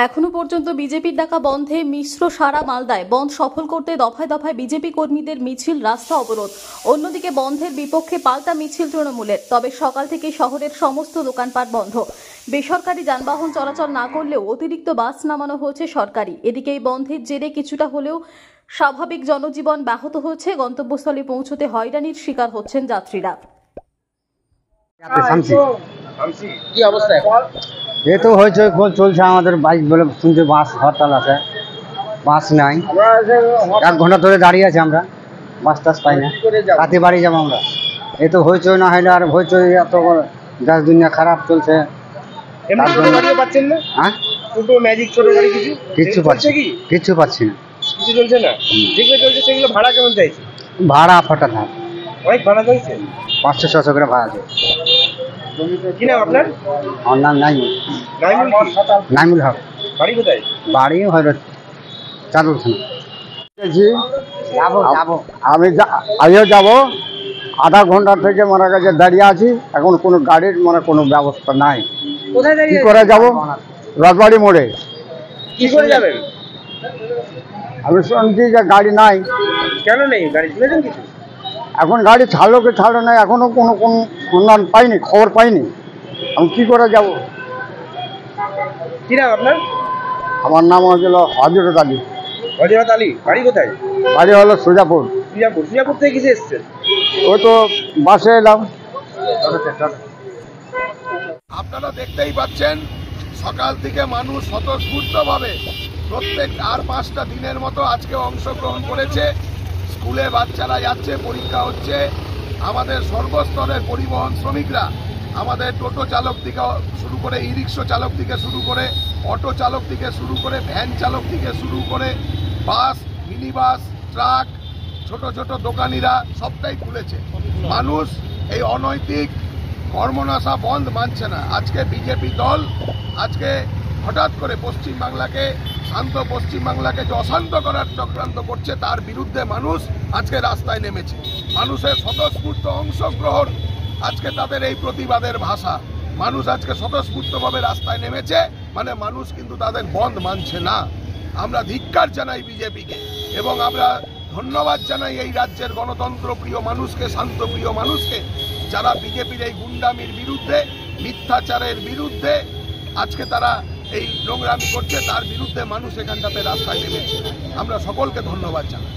এখনো পর্যন্ত বিজেপির ডাকা বন্ধে মিশ্র সারা মালদায় বন্ধ সফল করতে দফায় দফায় বিজেপি কর্মীদের মিছিল, রাস্তা অবরোধ। অন্যদিকে বন্ধের বিপক্ষে পাল্টা মিছিল তৃণমূলের। তবে সকাল থেকে শহরের সমস্ত দোকানপাট বন্ধ। বেসরকারি যানবাহন চলাচল না করলেও অতিরিক্ত বাস নামানো হয়েছে সরকারি। এদিকে এই বন্ধের জেরে কিছুটা হলেও স্বাভাবিক জনজীবন ব্যাহত হচ্ছে। গন্তব্যস্থলে পৌঁছতে হয়রানির শিকার হচ্ছেন যাত্রীরা। কি অবস্থা এ তো হয়েছে চলছে আমাদের বাইক বলে শুনছে বাস হরতাল আছে, বাস নাই। 1 ঘন্টা ধরে দাঁড়িয়ে আছে আমরা, বাস টাস পাই না। রাতে বাড়ি যাবো আমরা। এ তো হইচই না হইলে আর হইচই, এত দেশ দুনিয়া খারাপ চলছে। হ্যাঁ, কিচ্ছু পাচ্ছি না। কিছু চলছে না। যেগুলো চলছে সেগুলো ভাড়া কেমন চাইছে? ভাড়া ফাটা থাক, অনেক ভাড়া চাইছে। 500-600 করে ভাড়া আছে। কি নাম আপনার? আমার নাম নাইমুল। নাইমুল হক। বাড়ি কোথায়? বাড়ি হয়তো চাদুল থানা। আমিও যাবো। আধা ঘন্টা থেকে মারা গেছে দাঁড়িয়ে আছি। এখন কোনো গাড়ির কোনো ব্যবস্থা নাই। কোথায় কি করে যাবো? রাজবাড়ি মোড়ে। কি করে যাবেন? আমি শুনছি যে গাড়ি নাই। কেন নেই গাড়ি? শুনেছেন কিছু? এখন গাড়ি ছাড়লো কি ছাড়লো নাই, এখনো কোনো সন্ধান পাইনি, খবর পাইনি। আমি কি করে যাব? কি নাম আপনার? আমার নাম হচ্ছিল হযরত আলী। হযরত আলী। বাড়ি কোথায়? বাড়ি হলো সুজাপুর। সুজাপুর থেকে কিসে এসছেন? ওই তো বাসে এলাম। আপনারা দেখতেই পাচ্ছেন, সকাল থেকে মানুষ স্বতঃস্ফূর্তভাবে প্রত্যেক আর 5টা দিনের মতো আজকে অংশগ্রহণ করেছে। স্কুলে বাচ্চারা যাচ্ছে, পরীক্ষা হচ্ছে। আমাদের সর্বস্তরের পরিবহন শ্রমিকরা, আমাদের টোটো চালক থেকে শুরু করে, ই রিক্সা চালক থেকে শুরু করে, অটো চালক থেকে শুরু করে, ভ্যান চালক থেকে শুরু করে, বাস, মিনি বাস, ট্রাক, ছোট ছোট দোকানিরা সবটাই খুলেছে। মানুষ এই অনৈতিক কর্মনাশা বন্ধ মানছে না। আজকে বিজেপি দল আজকে হঠাৎ করে পশ্চিমবাংলাকে, শান্ত পশ্চিমবাংলাকে যে অশান্ত করার চক্রান্ত করছে, তার বিরুদ্ধে মানুষ আজকে রাস্তায় নেমেছে। মানুষের স্বতঃস্ফূর্ত অংশগ্রহণ আজকে তাদের এই প্রতিবাদের ভাষা। মানুষ আজকে স্বতঃস্ফূর্তভাবে রাস্তায় নেমেছে, মানে মানুষ কিন্তু তাদের বন্ধ মানছে না। আমরা ধিক্কার জানাই বিজেপিকে এবং আমরা ধন্যবাদ জানাই এই রাজ্যের গণতন্ত্র প্রিয় মানুষকে, শান্তপ্রিয় মানুষকে, যারা বিজেপির এই গুন্ডামির বিরুদ্ধে, মিথ্যাচারের বিরুদ্ধে আজকে তারা এই নোংরামি করছে, তার বিরুদ্ধে মানুষ এখানটাতে রাস্তায় নেমেছে। আমরা সকলকে ধন্যবাদ জানাই।